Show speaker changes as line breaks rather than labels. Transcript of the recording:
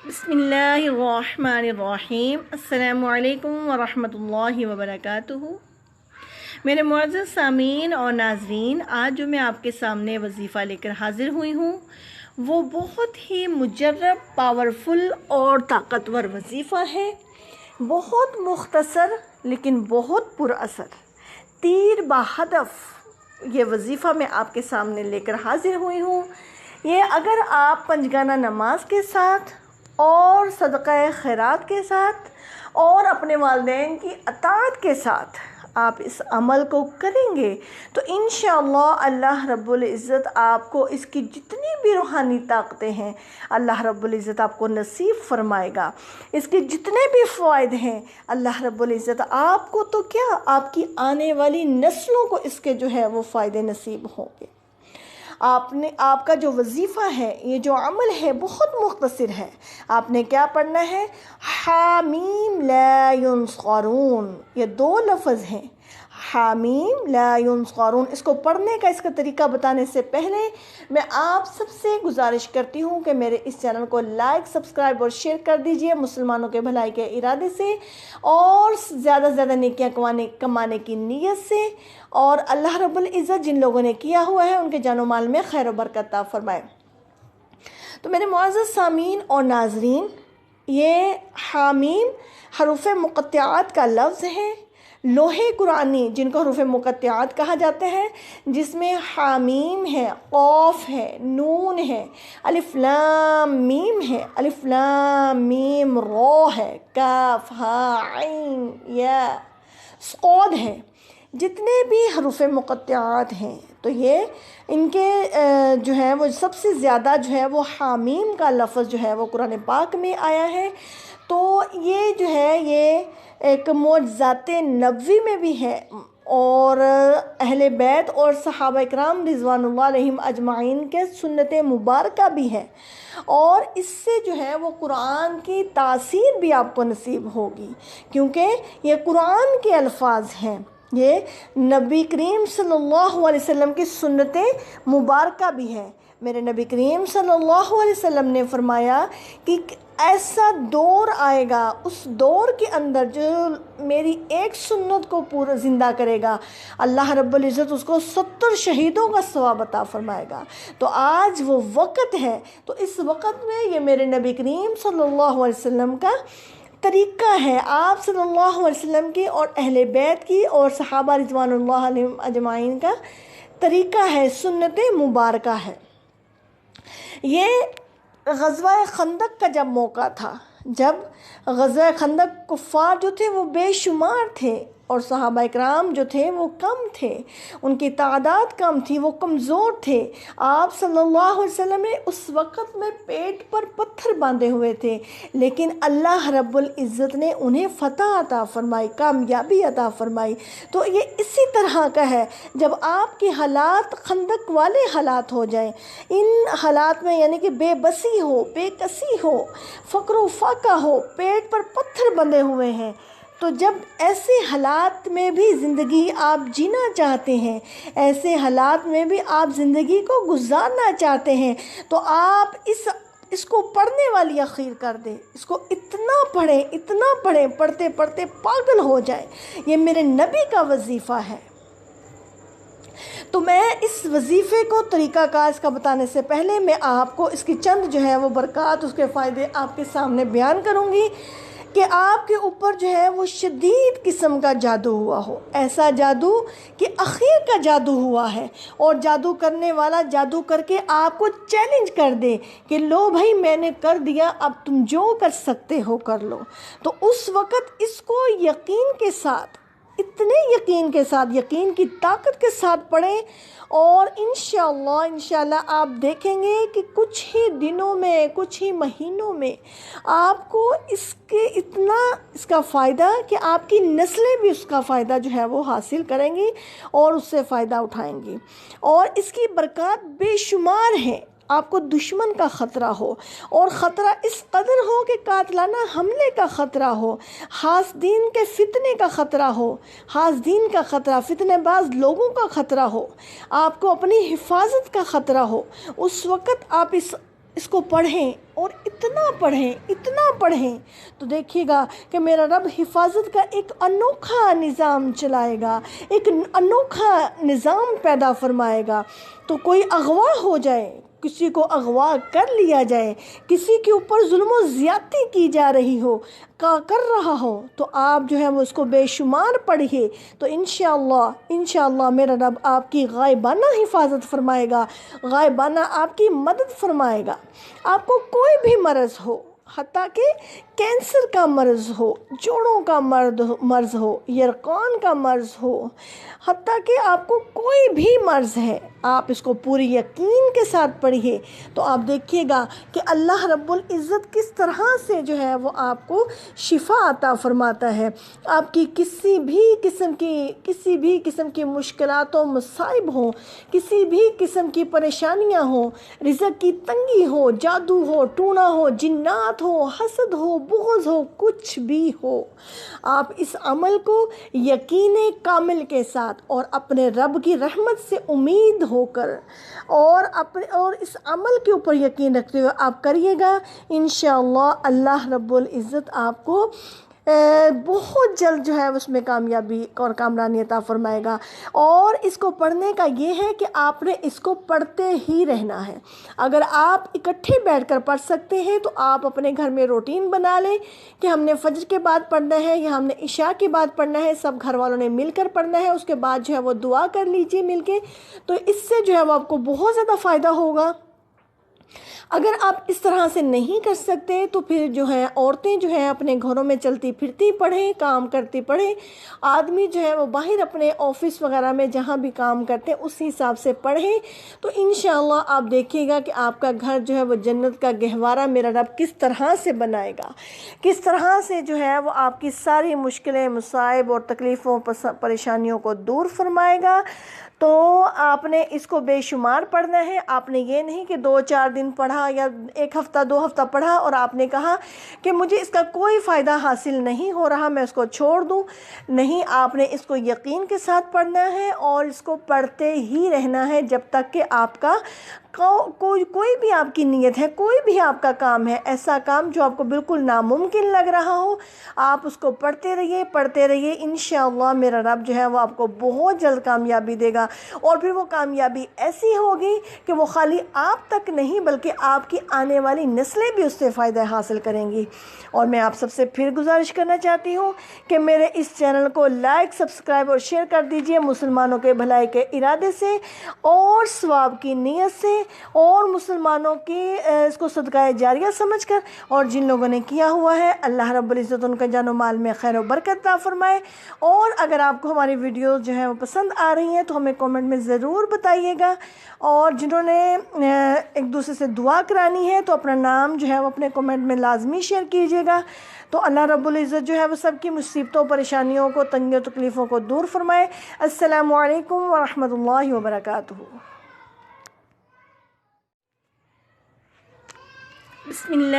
بسم اللہ الرحمن الرحیم۔ السلام علیکم ورحمۃ اللہ وبرکاتہ۔ میرے معزز سامعین اور ناظرین، آج جو میں آپ کے سامنے وظیفہ لے کر حاضر ہوئی ہوں وہ بہت ہی مجرب، پاورفل اور طاقتور وظیفہ ہے۔ بہت مختصر لیکن بہت پر اثر، تیر بہدف یہ وظیفہ میں آپ کے سامنے لے کر حاضر ہوئی ہوں۔ یہ اگر آپ پنجگانہ نماز کے ساتھ اور صدقہ خیرات کے ساتھ اور اپنے والدین کی اطاعت کے ساتھ آپ اس عمل کو کریں گے تو انشاءاللہ اللہ رب العزت آپ کو اس کی جتنی بھی روحانی طاقتیں ہیں اللہ رب العزت آپ کو نصیب فرمائے گا۔ اس کے جتنے بھی فوائد ہیں اللہ رب العزت آپ کو تو کیا، آپ کی آنے والی نسلوں کو اس کے جو ہے وہ فائدے نصیب ہوں گے۔ آپ کا جو وظیفہ ہے، یہ جو عمل ہے بہت مختصر ہے۔ آپ نے کیا پڑھنا ہے؟ حامیم لا ینصرون، یہ دو لفظ ہیں، حامیم لا ینصرون۔ اس کو پڑھنے کا، اس کا طریقہ بتانے سے پہلے میں آپ سب سے گزارش کرتی ہوں کہ میرے اس چینل کو لائک، سبسکرائب اور شیئر کر دیجئے مسلمانوں کے بھلائی کے ارادے سے اور زیادہ سے زیادہ نیکیاں کمانے کی نیت سے، اور اللہ رب العزت جن لوگوں نے کیا ہوا ہے ان کے جان و مال میں خیر و برکت عطا فرمائے۔ تو میرے معزز سامعین اور ناظرین، یہ حامیم حروف مقطعات کا لفظ ہے، لوحے قرآنی جن کو حروف مقطعات کہا جاتا ہے، جس میں حامیم ہے، قاف ہے، نون ہے، الف لام میم ہے، الف لام میم را ہے، کاف ہا عین یا صاد ہے۔ جتنے بھی حروف مقطعات ہیں تو یہ ان کے جو ہے وہ سب سے زیادہ جو ہے وہ حامیم کا لفظ جو ہے وہ قرآن پاک میں آیا ہے۔ تو یہ جو ہے یہ ایک معجزات نبوی میں بھی ہے اور اہل بیت اور صحابہ کرام رضوان اللہ علیہم اجمعین کے سنت مبارکہ بھی ہے، اور اس سے جو ہے وہ قرآن کی تاثیر بھی آپ کو نصیب ہوگی، کیونکہ یہ قرآن کے الفاظ ہیں، یہ نبی کریم صلی اللہ علیہ وسلم کی سنت مبارکہ بھی ہے۔ میرے نبی کریم صلی اللہ علیہ وسلم نے فرمایا کہ ایسا دور آئے گا، اس دور کے اندر جو میری ایک سنت کو پورا زندہ کرے گا اللہ رب العزت اس کو 70 شہیدوں کا ثواب عطا فرمائے گا۔ تو آج وہ وقت ہے، تو اس وقت میں یہ میرے نبی کریم صلی اللہ علیہ وسلم کا طریقہ ہے، آپ صلی اللہ علیہ وسلم کی اور اہل بیت کی اور صحابہ رضوان اللہ علیہم اجمعین کا طریقہ ہے، سنت مبارکہ ہے۔ یہ غزوہ خندق کا جب موقع تھا، جب غزوہ خندق کفار جو تھے وہ بے شمار تھے اور صحابہ کرام جو تھے وہ کم تھے، ان کی تعداد کم تھی، وہ کمزور تھے۔ آپ صلی اللہ علیہ وسلم نے اس وقت میں پیٹ پر پتھر باندھے ہوئے تھے، لیکن اللہ رب العزت نے انہیں فتح عطا فرمائی، کامیابی عطا فرمائی۔ تو یہ اسی طرح کا ہے، جب آپ کے حالات خندق والے حالات ہو جائیں، ان حالات میں یعنی کہ بے بسی ہو، بے کسی ہو، فقر و فاقہ ہو، پیٹ پر پتھر بندھے ہوئے ہیں، تو جب ایسے حالات میں بھی زندگی آپ جینا چاہتے ہیں، ایسے حالات میں بھی آپ زندگی کو گزارنا چاہتے ہیں، تو آپ اس کو پڑھنے والی اخیر کر دیں، اس کو اتنا پڑھیں، پڑھتے پڑھتے پاگل ہو جائیں۔ یہ میرے نبی کا وظیفہ ہے۔ تو میں اس وظیفے کو طریقہ کار اس کا بتانے سے پہلے میں آپ کو اس کی چند جو ہے وہ برکات، اس کے فائدے آپ کے سامنے بیان کروں گی کہ آپ کے اوپر جو ہے وہ شدید قسم کا جادو ہوا ہو، ایسا جادو کہ اخیر کا جادو ہوا ہے، اور جادو کرنے والا جادو کر کے آپ کو چیلنج کر دے کہ لو بھائی میں نے کر دیا، اب تم جو کر سکتے ہو کر لو۔ تو اس وقت اس کو یقین کے ساتھ، اتنے یقین کے ساتھ، یقین کی طاقت کے ساتھ پڑھیں، اور انشاءاللہ آپ دیکھیں گے کہ کچھ ہی دنوں میں، کچھ ہی مہینوں میں آپ کو اس کا فائدہ کہ آپ کی نسلیں بھی اس کا فائدہ جو ہے وہ حاصل کریں گی اور اس سے فائدہ اٹھائیں گی، اور اس کی برکات بے شمار ہیں۔ آپ کو دشمن کا خطرہ ہو، اور خطرہ اس قدر ہو کہ قاتلانہ حملے کا خطرہ ہو، حاسدین کے فتنے کا خطرہ ہو، حاسدین کا خطرہ، فتنے باز لوگوں کا خطرہ ہو، آپ کو اپنی حفاظت کا خطرہ ہو، اس وقت آپ اس کو پڑھیں اور اتنا پڑھیں تو دیکھیے گا کہ میرا رب حفاظت کا ایک انوکھا نظام چلائے گا، ایک انوکھا نظام پیدا فرمائے گا۔ تو کوئی اغوا ہو جائے، کسی کو اغوا کر لیا جائے، کسی کے اوپر ظلم و زیادتی کی جا رہی ہو، کر رہا ہو، تو آپ جو ہے وہ اس کو بے شمار پڑھیے، تو انشاءاللہ میرا رب آپ کی غائبانہ حفاظت فرمائے گا، غائبانہ آپ کی مدد فرمائے گا۔ آپ کو کوئی بھی مرض ہو، حتیٰ کہ کینسر کا مرض ہو، جوڑوں کا مرض ہو، یرقان کا مرض ہو، حتیٰ کہ آپ کو کوئی بھی مرض ہے، آپ اس کو پوری یقین کے ساتھ پڑھیے تو آپ دیکھیے گا کہ اللہ رب العزت کس طرح سے جو ہے وہ آپ کو شفا عطا فرماتا ہے۔ آپ کی کسی بھی قسم کی مشکلات و مصائب ہوں، کسی بھی قسم کی پریشانیاں ہوں، رزق کی تنگی ہو، جادو ہو، ٹونا ہو، جنات ہو، حسد ہو، بغض ہو، کچھ بھی ہو، آپ اس عمل کو یقین کامل کے ساتھ اور اپنے رب کی رحمت سے امید ہو کر اور اس عمل کے اوپر یقین رکھتے ہوئے آپ کریے گا، انشاءاللہ اللہ رب العزت آپ کو بہت جلد جو ہے اس میں کامیابی اور کامرانی عطا فرمائے گا۔ اور اس کو پڑھنے کا یہ ہے کہ آپ نے اس کو پڑھتے ہی رہنا ہے۔ اگر آپ اکٹھے بیٹھ کر پڑھ سکتے ہیں تو آپ اپنے گھر میں روٹین بنا لیں کہ ہم نے فجر کے بعد پڑھنا ہے یا ہم نے عشاء کے بعد پڑھنا ہے، سب گھر والوں نے مل کر پڑھنا ہے، اس کے بعد جو ہے وہ دعا کر لیجئے مل کے، تو اس سے جو ہے وہ آپ کو بہت زیادہ فائدہ ہوگا۔ اگر آپ اس طرح سے نہیں کر سکتے تو پھر جو ہے عورتیں جو ہے اپنے گھروں میں چلتی پھرتی پڑھیں، کام کرتی پڑھیں، آدمی جو ہے وہ باہر اپنے آفس وغیرہ میں جہاں بھی کام کرتے ہیں اس حساب سے پڑھیں، تو انشاءاللہ آپ دیکھیے گا کہ آپ کا گھر جو ہے وہ جنت کا گہوارہ میرا رب کس طرح سے بنائے گا، کس طرح سے جو ہے وہ آپ کی ساری مشکلیں، مصائب اور تکلیفوں پریشانیوں کو دور فرمائے گا۔ تو آپ نے اس کو بے شمار پڑھنا ہے، آپ نے یہ نہیں کہ 2-4 دن پڑھا یا 1 ہفتہ 2 ہفتہ پڑھا اور آپ نے کہا کہ مجھے اس کا کوئی فائدہ حاصل نہیں ہو رہا، میں اس کو چھوڑ دوں۔ نہیں، آپ نے اس کو یقین کے ساتھ پڑھنا ہے اور اس کو پڑھتے ہی رہنا ہے جب تک کہ آپ کا کوئی بھی آپ کی نیت ہے، کوئی بھی آپ کا کام ہے، ایسا کام جو آپ کو بالکل ناممکن لگ رہا ہو، آپ اس کو پڑھتے رہیے، انشاءاللہ میرا رب جو ہے وہ آپ کو بہت جلد کامیابی دے گا، اور پھر وہ کامیابی ایسی ہوگی کہ وہ خالی آپ تک نہیں بلکہ آپ کی آنے والی نسلیں بھی اس سے فائدہ حاصل کریں گی۔ اور میں آپ سب سے پھر گزارش کرنا چاہتی ہوں کہ میرے اس چینل کو لائک، سبسکرائب اور شیئر کر دیجئے، مسلمانوں کے بھلائی کے ارادے سے اور ثواب کی نیت سے، اور مسلمانوں کی اس کو صدقہ جاریہ سمجھ کر، اور جن لوگوں نے کیا ہوا ہے اللہ رب العزت ان کا جان و مال میں خیر و برکت عطا فرمائے۔ اور اگر آپ کو ہماری ویڈیوز جو ہیں وہ پسند آ رہی ہیں تو ہمیں کامنٹ میں ضرور بتائیے گا، اور جنہوں نے ایک دوسرے سے دعا کرانی ہے تو اپنا نام جو ہے وہ اپنے کامنٹ میں لازمی شیئر کیجیے گا، تو اللہ رب العزت جو ہے وہ سب کی مصیبتوں، پریشانیوں کو، تنگیوں، تکلیفوں کو دور فرمائے۔ السلام علیکم ورحمۃ اللہ وبرکاتہ۔ بسم اللہ۔